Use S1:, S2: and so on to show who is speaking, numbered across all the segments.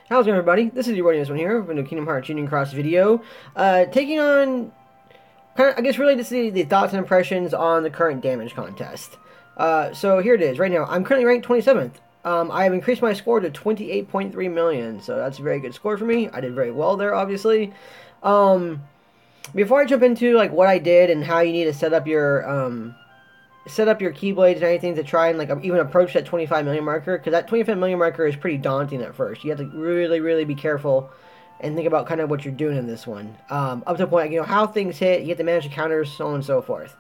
S1: How's it going, everybody? This is your this one here from the Kingdom Hearts Union Cross video. Taking on, kind of, I guess, really to see the thoughts and impressions on the current damage contest. So here it is. Right now, I'm currently ranked 27th. I have increased my score to 28.3 million, so that's a very good score for me. I did very well there, obviously. Um, Before I jump into like what I did and how you need to set up your keyblades and everything to try and like even approach that 25 million marker, because that 25 million marker is pretty daunting at first. You have to really be careful and think about kind of what you're doing in this one, up to the point, how things hit. You have to manage the counters, so on and so forth.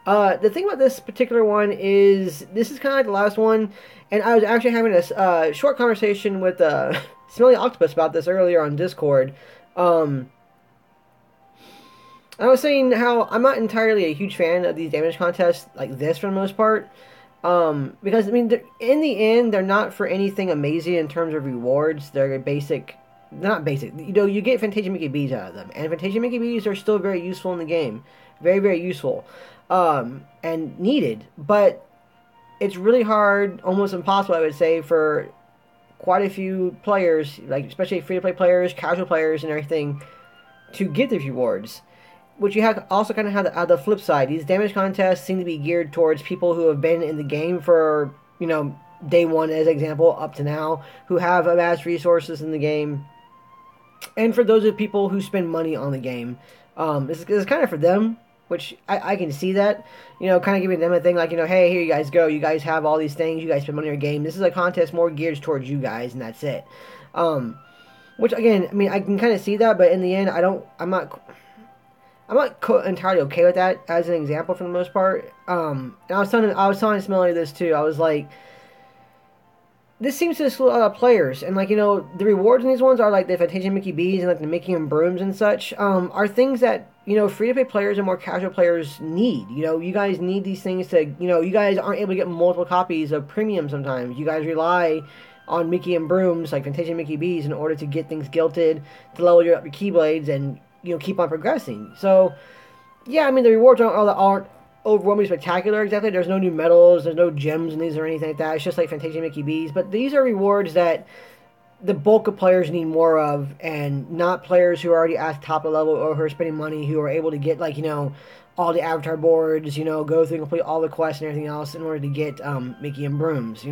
S1: The thing about this particular one is this is kind of like the last one, and I was actually having a short conversation with Smelly Octopus about this earlier on Discord. I was saying how I'm not entirely a huge fan of these damage contests like this for the most part. Because, I mean, in the end, they're not for anything amazing in terms of rewards. They're basic, not basic. You get Fantasia Mickey B's out of them. And Fantasia Mickey B's are still very useful in the game. Very useful. And needed. But it's really hard, almost impossible, I would say, for quite a few players, like especially free-to-play players, casual players, and everything, to get these rewards. Which you have also kind of have the flip side. These damage contests seem to be geared towards people who have been in the game for, day one as example, up to now, who have amassed resources in the game. And for those of people who spend money on the game, this is kind of for them, which I can see that, kind of giving them a thing like, hey, here you guys go. You guys have all these things. You guys spend money on your game. This is a contest more geared towards you guys, and that's it. Which, again, I mean, I can kind of see that, but in the end, I'm not entirely okay with that as an example for the most part. And I was telling Smelly this too. I was like, this seems to slow a lot of players, and like the rewards in these ones are like the Fantasia Mickey B's and like the Mickey and Brooms and such. Are things that free to play players and more casual players need. You guys need these things to you guys aren't able to get multiple copies of premium sometimes. You guys rely on Mickey and Brooms like Fantasia Mickey B's in order to get things gilted, to level up your keyblades and keep on progressing. So, yeah, I mean, the rewards aren't overwhelmingly spectacular exactly. There's no new medals, there's no gems in these or anything like that. It's just like Fantasia Mickey B's. But these are rewards that the bulk of players need more of, and not players who are already at the top of the level or who are spending money, who are able to get, like, all the avatar boards, go through and complete all the quests and everything else in order to get Mickey and Brooms,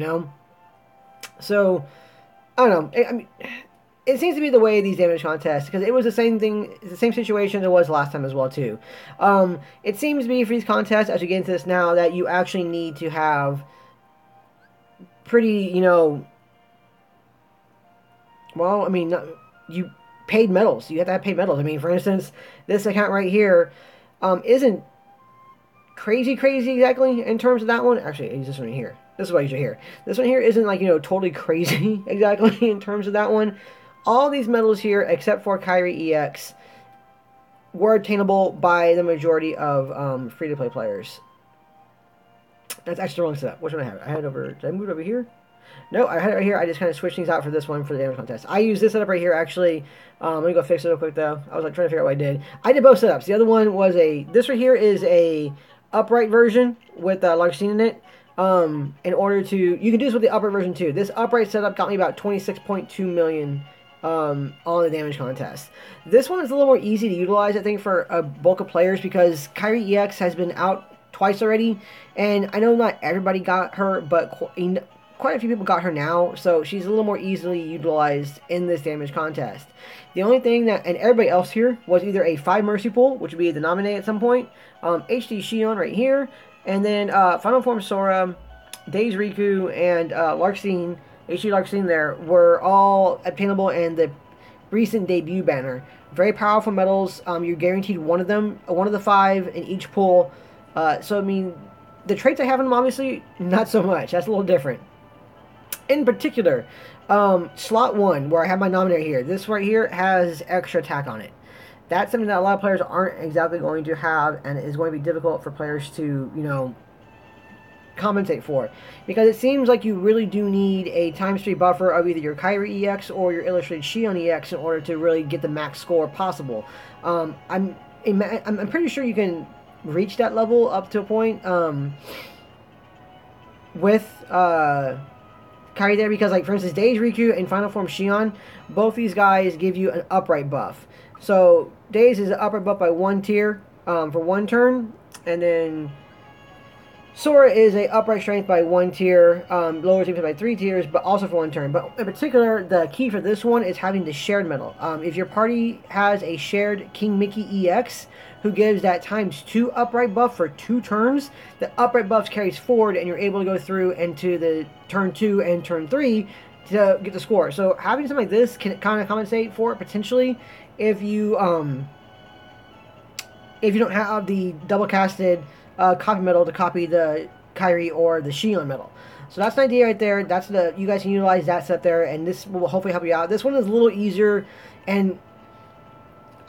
S1: So, I don't know. I mean, it seems to be the way of these damage contests, because it was the same thing, the same situation it was last time as well too. It seems to be for these contests, as we get into this now, that you actually need to have pretty, well, I mean, you paid medals. You have to have paid medals. I mean, for instance, this account right here isn't crazy exactly in terms of that one. Actually, I use this one right here. This is what I usually hear. This one here isn't like, totally crazy exactly in terms of that one. All these medals here, except for Kairi EX, were obtainable by the majority of free-to-play players. That's actually the wrong setup. Which one I have? I had it over... Did I move it over here? No, I had it right here. I just kind of switched things out for this one for the damage contest. I use this setup right here, actually. Let me go fix it real quick, though. I was like trying to figure out what I did. I did both setups. The other one was a... This right here is a upright version with Larxene in it. In order to... You can do this with the upright version, too. This upright setup got me about 26.2 million... on the damage contest. This one is a little more easy to utilize, I think, for a bulk of players, because Kairi EX has been out twice already, and I know not everybody got her, but quite a few people got her now, so she's a little more easily utilized in this damage contest. The only thing that, and everybody else here, was either a 5 Mercy Pool, which would be the nominee at some point, HD Shion right here, and then Final Form Sora, Days Riku, and Larxene, HD Larxene there, were all obtainable in the recent debut banner. Very powerful medals. You're guaranteed one of them, one of the 5 in each pool. So, I mean, the traits I have in them, obviously, not so much. That's a little different. In particular, slot 1, where I have my Nominator here. This right here has extra attack on it. That's something that a lot of players aren't exactly going to have, and it is going to be difficult for players to, compensate for, because it seems like you really do need a ×3 buffer of either your Kairi EX or your Illustrated Shion EX in order to really get the max score possible. I'm pretty sure you can reach that level up to a point with Kairi there because, like, for instance, Days Riku and Final Form Shion, both these guys give you an upright buff. So Days is an upright buff by 1 tier for 1 turn, and then Sora is a upright strength by 1 tier, lower strength by 3 tiers, but also for 1 turn. But in particular, the key for this one is having the shared medal. If your party has a shared King Mickey EX, who gives that ×2 upright buff for 2 turns, the upright buff carries forward, and you're able to go through into the turn 2 and turn 3 to get the score. So having something like this can kind of compensate for it potentially if you don't have the double casted copy medal to copy the Kairi or the Shion medal. So that's an idea right there. You guys can utilize that set there, and this will hopefully help you out. This one is a little easier, and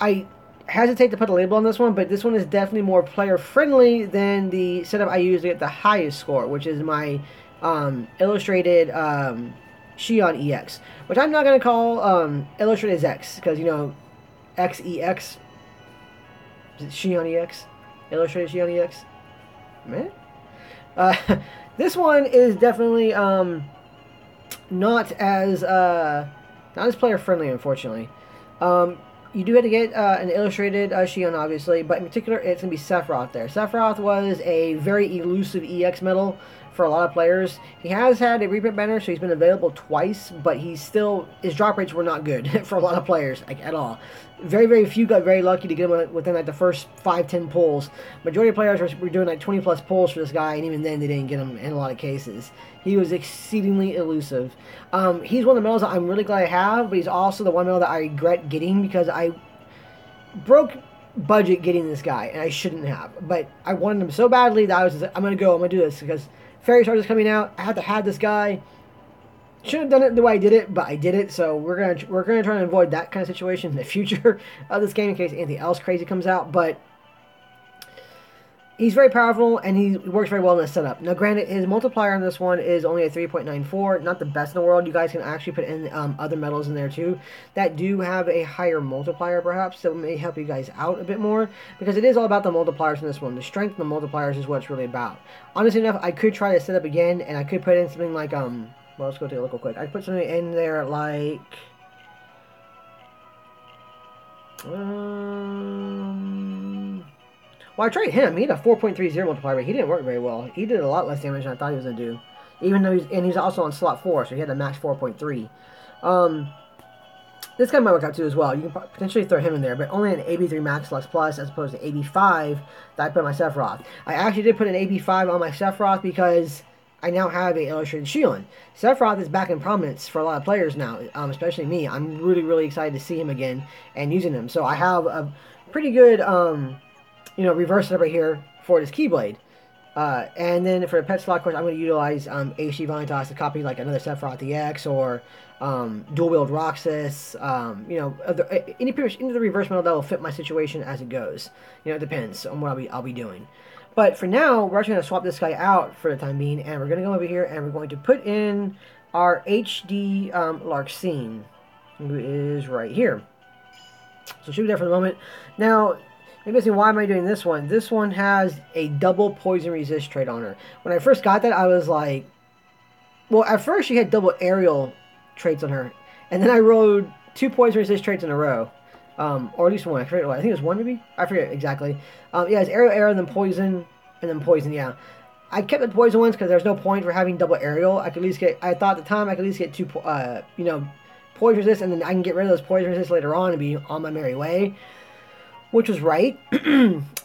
S1: I hesitate to put a label on this one, but this one is definitely more player friendly than the setup I use to get the highest score, which is my illustrated Shion EX, which I'm not going to call illustrated X, because, you know, XEX, Shion EX, illustrated Shion EX, man. This one is definitely not as player friendly, unfortunately. You do have to get an illustrated Shion, obviously, but in particular, it's going to be Sephiroth there. Sephiroth was a very elusive EX medal for a lot of players. He has had a reprint banner, so he's been available twice, but his drop rates were not good for a lot of players, like, at all. Very, very few got very lucky to get him within, like, the first 5-10 pulls. Majority of players were doing, like, 20-plus pulls for this guy, and even then they didn't get him in a lot of cases. He was exceedingly elusive. He's one of the medals that I'm really glad I have, but he's also the one medal that I regret getting because I broke budget getting this guy, and I shouldn't have. But I wanted him so badly that I was just like, I'm going to do this, because Fairy Star is coming out. I have to have this guy. Should have done it the way I did it, but I did it. So we're gonna try and avoid that kind of situation in the future of this game in case anything else crazy comes out. But he's very powerful, and he works very well in this setup. Now, granted, his multiplier on this one is only a 3.94, not the best in the world. You guys can actually put in other medals in there too that do have a higher multiplier, perhaps, that may help you guys out a bit more, because it is all about the multipliers in this one. The strength of the multipliers is what it's really about. Honestly enough, I could try to set up again, and I could put in something like well, let's go take a look real quick. I put something in there like well, I tried him. He had a 4.30 multiplier, but he didn't work very well. He did a lot less damage than I thought he was going to do. Even though he's also on slot 4, so he had a max 4.3. This guy might work out too as well. You can potentially throw him in there, but only an AB3 Max Lux Plus as opposed to AB5 that I put on my Sephiroth. I actually did put an AB5 on my Sephiroth because I now have a illustrated Shion. Sephiroth is back in prominence for a lot of players now, especially me. I'm really, really excited to see him again and using him. So I have a pretty good reverse setup right here for this Keyblade. And then for the pet slot, of course, I'm going to utilize HD Vanitas to copy like another Sephiroth EX or dual wield Roxas. Any of the reverse medal that will fit my situation as it goes. It depends on what I'll be doing. But for now, we're actually going to swap this guy out for the time being, and we're going to go over here and we're going to put in our HD Larxene, who is right here. So she'll be there for the moment. Now, you're asking, why am I doing this one? This one has a double poison resist trait on her. When I first got that, I was like, well, at first she had double aerial traits on her, and then I rode 2 poison resist traits in a row. Or at least one. I forget what. I think it was one, maybe? I forget exactly. Yeah, it's aerial, then poison, yeah. I kept the poison ones because there's no point for having double aerial. I thought at the time I could at least get 2, poison resist, and then I can get rid of those poison resist later on and be on my merry way. Which was right.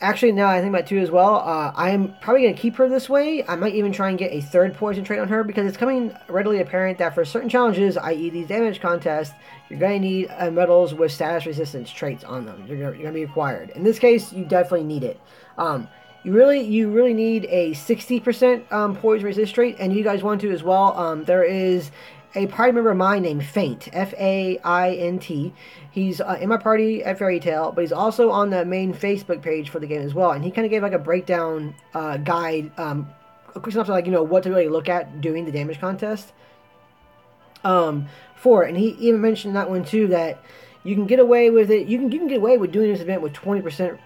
S1: Actually, now I think about it too as well. I'm probably going to keep her this way. I might even try and get a 3rd poison trait on her because it's coming readily apparent that for certain challenges, i.e. these damage contests, you're going to need medals with status resistance traits on them. You're going to be required. In this case, you definitely need it. You really need a 60% poison resist trait, and you guys want to as well. There is a party member of mine named Faint, F-A-I-N-T. He's in my party at Fairy Tail, but he's also on the main Facebook page for the game as well. And he kind of gave like a breakdown guide, a quick synopsis, like, what to really look at doing the damage contest for it. And he even mentioned that one too, that you can get away with it. You can get away with doing this event with 20%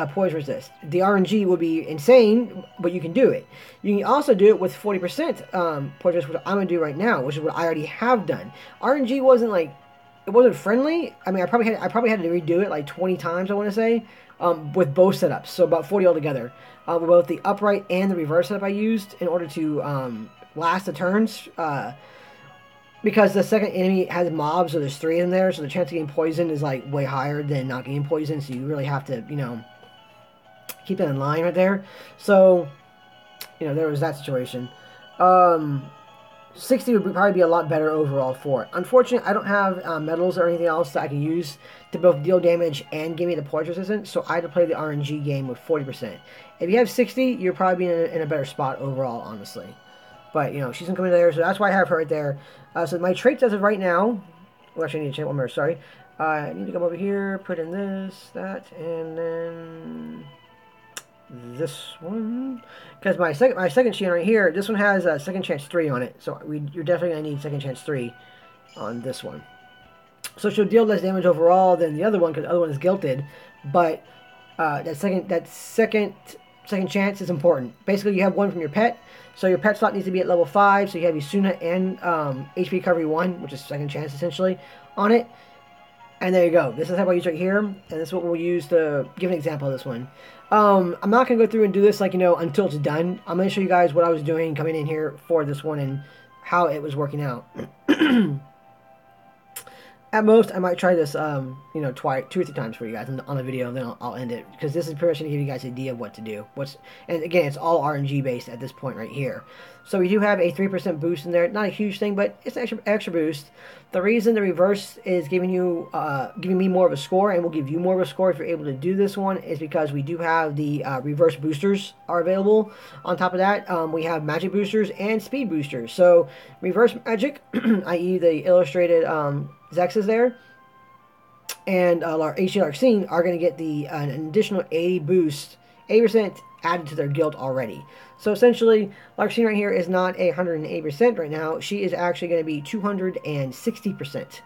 S1: poison resist. The RNG would be insane, but you can do it. You can also do it with 40% poison resist, which I'm going to do right now, which is what I already have done. RNG wasn't like, it wasn't friendly. I mean, I probably had to redo it like 20 times, I want to say, with both setups. So about 40 altogether. Both the upright and the reverse setup I used in order to last the turns. Because the second enemy has mobs, so there's 3 in there, so the chance of getting poisoned is like way higher than not getting poisoned, so you really have to, you know, keep that in line right there. So, you know, there was that situation. 60 would probably be a lot better overall for it. Unfortunately, I don't have medals or anything else that I can use to both deal damage and give me the poison resistance, so I had to play the RNG game with 40%. If you have 60, you're probably in a better spot overall, honestly. But, you know, she's going to come in there, so that's why I have her right there. So my traits as of right now... Well, actually, I need to check one more, sorry. I need to come over here, put in this, that, and then... this one. Because my second chain right here, this one has a second chance 3 on it. So you're definitely going to need second chance 3 on this one. So she'll deal less damage overall than the other one, because the other one is guilted. But that second chance is important. Basically, you have one from your pet. So your pet slot needs to be at level 5. So you have Isuna and HP recovery 1, which is second chance essentially, on it. And there you go. This is how I use right here. And this is what we'll use to give an example of this one. I'm not going to go through and do this, like, you know, until it's done. I'm going to show you guys what I was doing coming in here for this one and how it was working out. At most, I might try this, you know, 2 or 3 times for you guys on the video, and then I'll end it. Because this is pretty much going to give you guys an idea of what to do. And again, it's all RNG based at this point right here. So we do have a 3% boost in there. Not a huge thing, but it's an extra boost. The reason the reverse is giving me more of a score, and will give you more of a score if you're able to do this one, is because we do have the reverse boosters are available. On top of that, we have magic boosters and speed boosters. So reverse magic, i.e. the illustrated Zexes there, and HD Larxene are going to get an additional 80% added to their guild already. So essentially, Larxene right here is not 108% right now. She is actually going to be 260%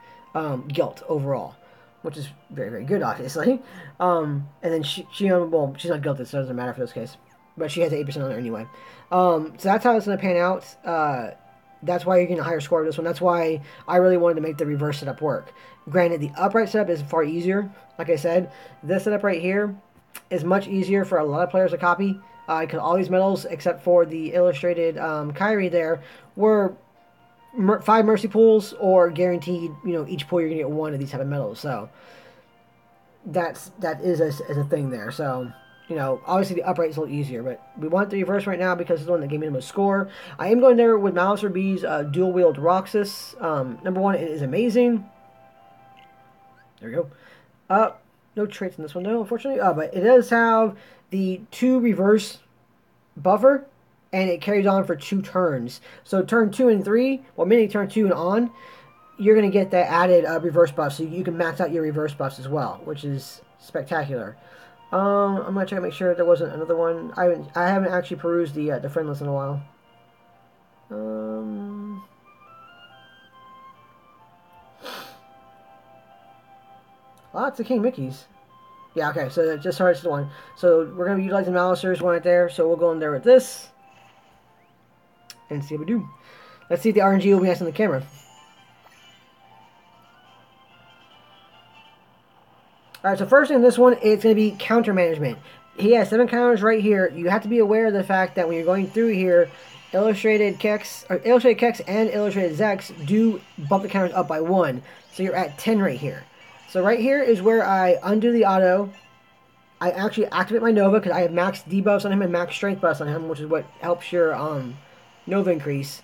S1: guilt overall, which is very, very good, obviously. And then well, she's not guilted, so it doesn't matter for this case. But she has 8% on her anyway. So that's how it's going to pan out. That's why you're getting a higher score of this one. That's why I really wanted to make the reverse setup work. Granted, the upright setup is far easier. Like I said, this setup right here is much easier for a lot of players to copy. Because all these medals, except for the illustrated Kyrie there, were 5 mercy pools, or guaranteed, you know, each pool you're going to get 1 of these type of medals. So that is a thing there. So, you know, obviously the upright is a little easier, but we want the reverse right now because it's the one that gave me the most score. I am going there with Malicer B's dual wield Roxas. Number 1, it is amazing. There we go. No traits in this one, though, unfortunately. But it does have the 2 reverse buffer, and it carries on for 2 turns. So turn 2 and 3, well, mainly turn 2 and on, you're going to get that added reverse buff, so you can max out your reverse buffs as well, which is spectacular. I'm going to check to make sure there wasn't another one. I haven't actually perused the friend list in a while. Lots of King Mickeys. Yeah, okay, so that just starts the one. So we're going to be utilizing Malicers one right there, so we'll go in there with this. And see what we do. Let's see if the RNG will be nice on the camera. Alright, so first in this one, it's going to be counter management. He has 7 counters right here. You have to be aware of the fact that when you're going through here, Illustrated Kex and Illustrated Zex do bump the counters up by 1. So you're at 10 right here. So right here is where I undo the auto. I actually activate my Nova because I have max debuffs on him and max strength buffs on him, which is what helps your Nova increase.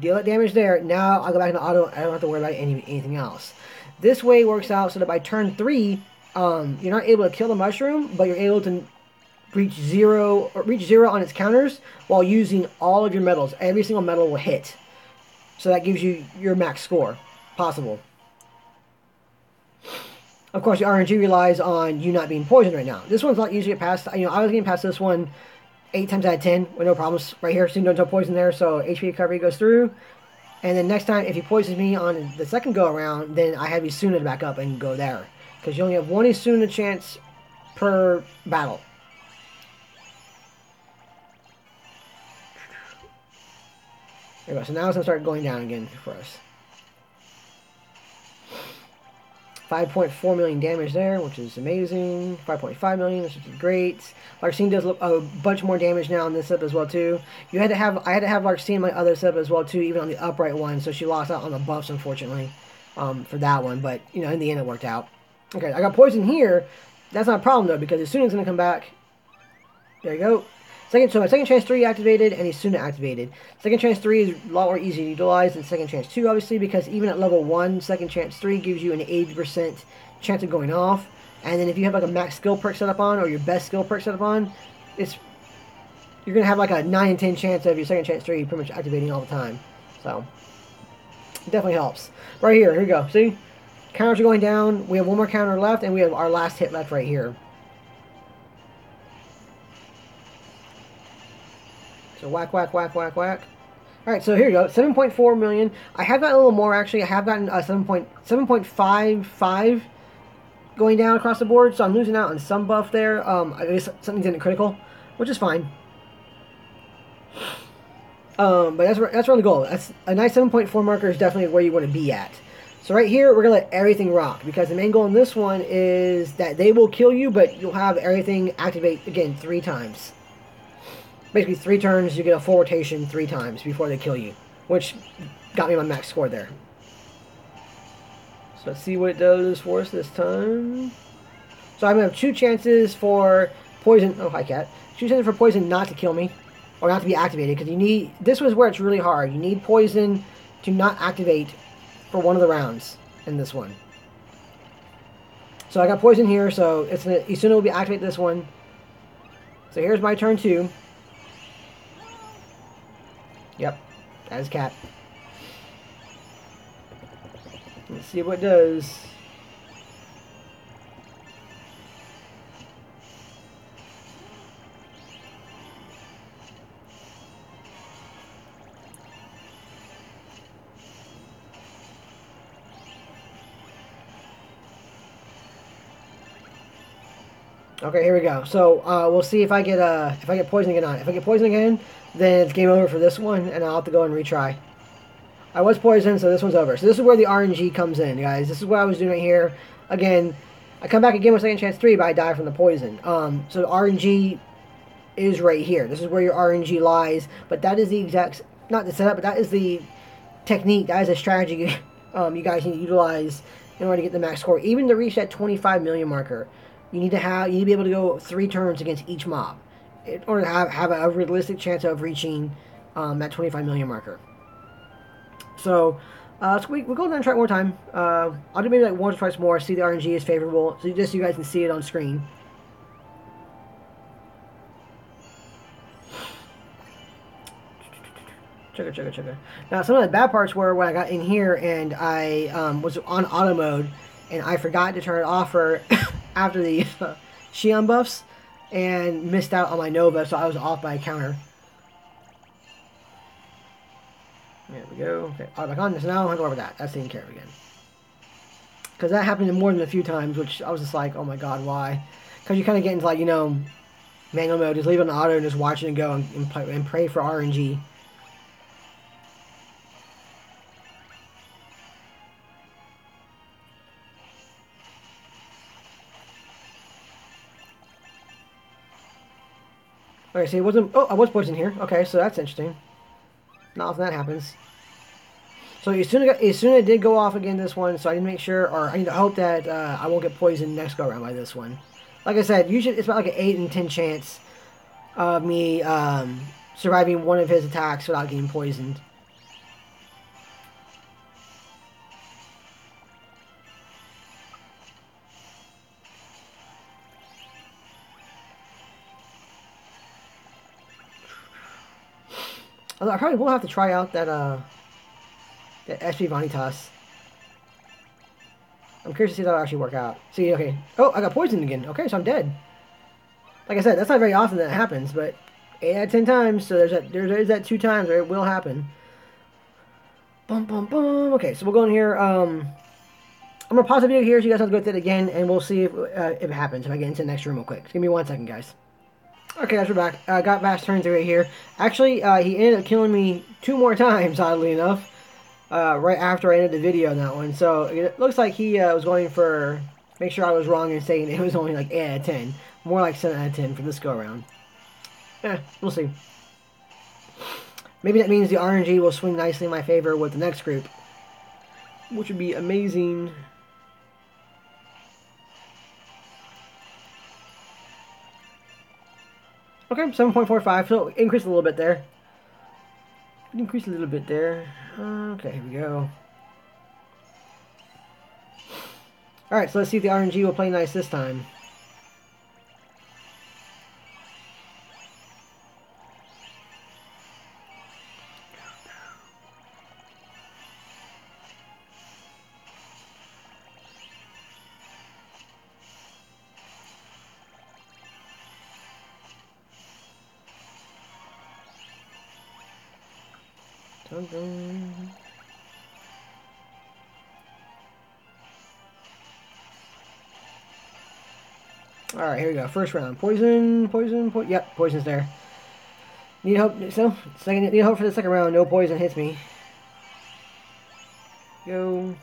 S1: Deal that damage there. Now I'll go back into auto. I don't have to worry about anything else. This way works out so that by turn 3, you're not able to kill the mushroom, but you're able to reach zero on its counters while using all of your medals. Every single medal will hit. So that gives you your max score possible. Of course, the RNG relies on you not being poisoned right now. This one's not easy to get past. You know, I was getting past this one 8 times out of 10 with no problems. Right here, so no poison there, so HP recovery goes through. And then next time, if he poisons me on the second go around, then I have Isuna to back up and go there. Because you only have 1 Isuna chance per battle. There we go. So now it's going to start going down again for us. 5.4 million damage there, which is amazing. 5.5 million, which is great. Larxene does a bunch more damage now on this setup as well too. I had to have Larxene in my other setup as well too, even on the upright one. So she lost out on the buffs, unfortunately, for that one. But you know, in the end, it worked out. Okay, I got poison here. That's not a problem though, because as soon as it's gonna come back, there you go. So my second chance 3 activated, and he's soon activated. Second chance 3 is a lot more easy to utilize than second chance 2, obviously, because even at level 1, second chance 3 gives you an 80% chance of going off. And then if you have like a max skill perk set up on, or your best skill perk set up on, you're going to have like a 9 in 10 chance of your second chance 3 pretty much activating all the time. So, it definitely helps. Right here we go. See? Counters are going down. We have one more counter left, and we have our last hit left right here. So whack, whack, whack, whack, whack. Alright, so here you go. 7.4 million. I have gotten a little more, actually. I have gotten 7.55 going down across the board, so I'm losing out on some buff there. I guess something's in it critical, which is fine. But that's around the goal. That's a nice 7.4 marker is definitely where you want to be at. So right here, we're going to let everything rock, because the main goal in this one is that they will kill you, but you'll have everything activate, again, 3 times. Basically 3 turns, you get a full rotation 3 times before they kill you, which got me my max score there. So let's see what it does for us this time. So I'm going to have 2 chances for poison. Oh, hi, cat. 2 chances for poison not to kill me, or not to be activated, because you need. This was where it's really hard. You need poison to not activate for one of the rounds in this one. So I got poison here, so it's gonna. Isuna will be activate this one. So here's my turn 2. Yep, that is cat. Let's see what it does. Okay, here we go. So we'll see if I get poison again on it. If I get poison again, then it's game over for this one, and I'll have to go and retry. I was poisoned, so this one's over. So this is where the RNG comes in, guys. This is what I was doing right here. Again, I come back again with second chance 3, but I die from the poison. So the RNG is right here. This is where your RNG lies. But that is the exact, not the setup, but that is the technique. That is a strategy you guys need to utilize in order to get the max score. Even to reach that 25 million marker, you need to be able to go 3 turns against each mob in order to have a realistic chance of reaching that 25 million marker. So, we'll go down and try it one more time. I'll do maybe like once or twice more, see the RNG is favorable, so just so you guys can see it on screen. Chugga. Now, some of the bad parts were when I got in here and I was on auto mode, and I forgot to turn it off for after the Xion buffs, and missed out on my Nova, so I was off by a counter. There we go. Okay, all back on. So now I don't have to worry about that. That's taken care of again. Because that happened more than a few times, which I was just like, oh my god, why? Because you kind of get into, like, you know, manual mode, just leave it on auto and just watch it and go and pray for RNG. Okay, see, it wasn't. Oh, I was poisoned here. Okay, so that's interesting. Not often that happens. So as soon as it did go off again this one, so I need to make sure, or I need to hope that I won't get poisoned next go around by this one. Like I said, usually it's about like an 8 in 10 chance of me surviving one of his attacks without getting poisoned. Although I probably will have to try out that SP Vanitas. I'm curious to see if that'll actually work out. See, okay. Oh, I got poisoned again. Okay, so I'm dead. Like I said, that's not very often that happens, but 8 out of 10 times, so there's that 2 times where it will happen. Boom, boom, boom. Okay, so we'll go in here. I'm gonna pause the video here so you guys have to go through it again, and we'll see if it happens if I get into the next room real quick. Just give me 1 second, guys. Okay, guys, we're back. Got Bash turn through it here. Actually, he ended up killing me 2 more times, oddly enough, right after I ended the video on that one. So it looks like he was going for, make sure I was wrong in saying it was only like 8 out of 10. More like 7 out of 10 for this go around. We'll see. Maybe that means the RNG will swing nicely in my favor with the next group, which would be amazing. Okay, 7.45, so increase a little bit there. Increase a little bit there. Okay, here we go. Alright, so let's see if the RNG will play nice this time. Dun dun. Alright, here we go. First round. Poison. Yep, poison's there. Need hope. So, need hope for the second round. No poison hits me. Go.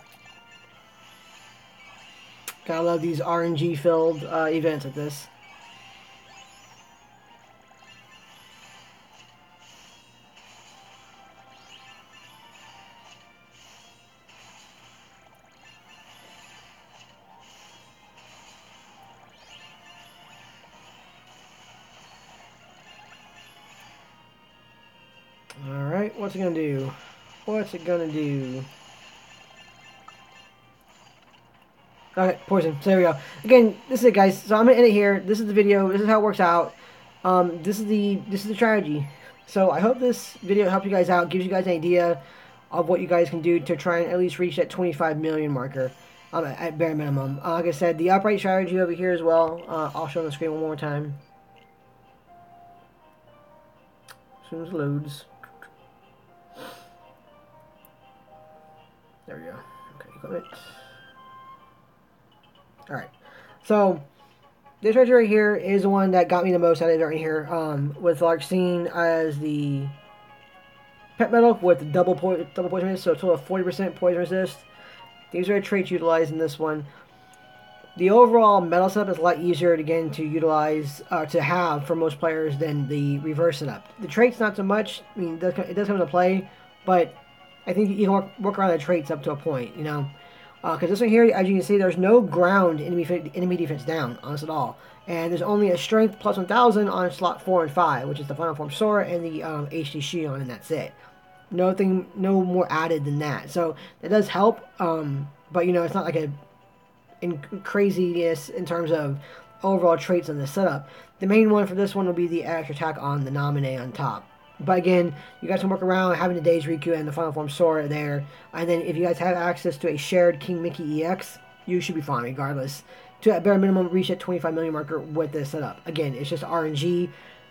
S1: Gotta love these RNG filled events like this. Alright, what's it gonna do? What's it gonna do? Okay, poison. So there we go. Again, this is it, guys. So I'm gonna end it here. This is the video. This is how it works out. This is the strategy. So I hope this video helps you guys out, gives you guys an idea of what you guys can do to try and at least reach that 25 million marker at bare minimum. Like I said, the upright strategy over here as well. I'll show on the screen one more time. As soon as it loads. There we go. Okay, equipment. Alright. So, this right here is the one that got me the most out of it right here. With Larxene as the pet metal with the double poison resist, so a total of 40% poison resist. These are the traits utilized in this one. The overall metal setup is a lot easier again to utilize, to have for most players than the reverse setup. The traits not so much. I mean, it does come into play, but I think you can work around the traits up to a point, you know. Because this one here, as you can see, there's no ground enemy defense down on us at all. And there's only a strength plus 1000 on slot 4 and 5, which is the Final Form Sora and the HD Shion, and that's it. No more added than that. So that does help, but you know, it's not like craziness in terms of overall traits on the setup. The main one for this one will be the extra attack on the Naminé on top. But again, you guys can work around having the Days Riku and the Final Form Sora there. And then if you guys have access to a shared King Mickey EX, you should be fine regardless. To at bare minimum reach that 25 million marker with this setup. Again, it's just RNG.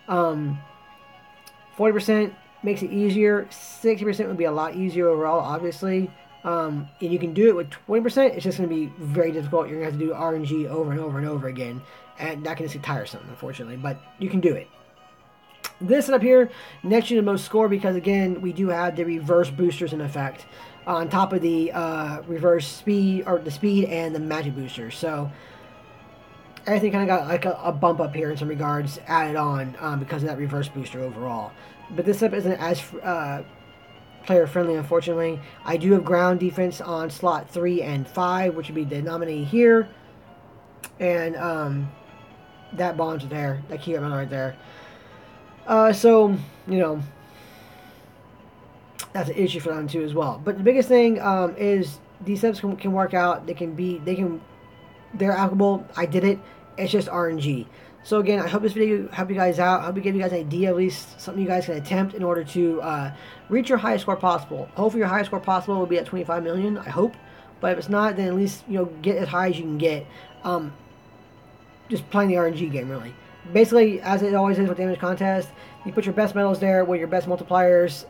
S1: 40% makes it easier. 60% would be a lot easier overall, obviously. And you can do it with 20%. It's just going to be very difficult. You're going to have to do RNG over and over and over again. And that can just get tiresome, unfortunately. But you can do it. This setup here, nets you the most score because, again, we do have the reverse boosters in effect on top of the reverse speed, or the speed and the magic boosters. So everything kind of got like a bump up here in some regards added on because of that reverse booster overall. But this setup isn't as player friendly, unfortunately. I do have ground defense on slot 3 and 5, which would be the Naminé here, and that bomb's there, that key right there. So, you know, that's an issue for them too as well. But the biggest thing is these steps can work out. They're applicable. I did it. It's just RNG. So again, I hope this video helped you guys out. I hope it gave you guys an idea, at least something you guys can attempt in order to reach your highest score possible. Hopefully your highest score possible will be at 25 million, I hope. But if it's not, then at least, you know, get as high as you can get. Just playing the RNG game, really. Basically, as it always is with damage contest, you put your best medals there with your best multipliers,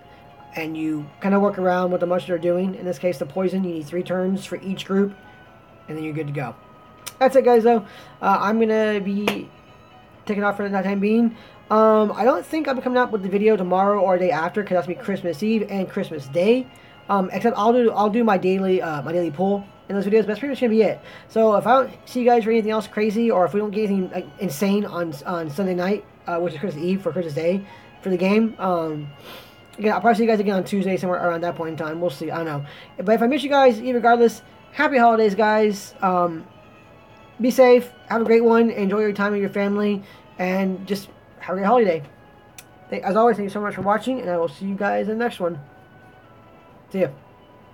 S1: and you kind of work around with the much they're doing. In this case, the poison, you need 3 turns for each group. and then you're good to go. That's it, guys, though. I'm going to be taking off for that time being. I don't think I'll be coming out with the video tomorrow or the day after, because that's going to be Christmas Eve and Christmas Day. Except I'll do my daily pull in those videos, but that's pretty much going to be it. So if I don't see you guys for anything else crazy, or if we don't get anything like, insane on Sunday night, which is Christmas Eve for Christmas Day for the game, again, I'll probably see you guys again on Tuesday, somewhere around that point in time. We'll see. I don't know. But if I miss you guys, regardless, happy holidays, guys. Be safe. Have a great one. Enjoy your time with your family. And just have a great holiday. As always, thank you so much for watching. And I will see you guys in the next one. See ya.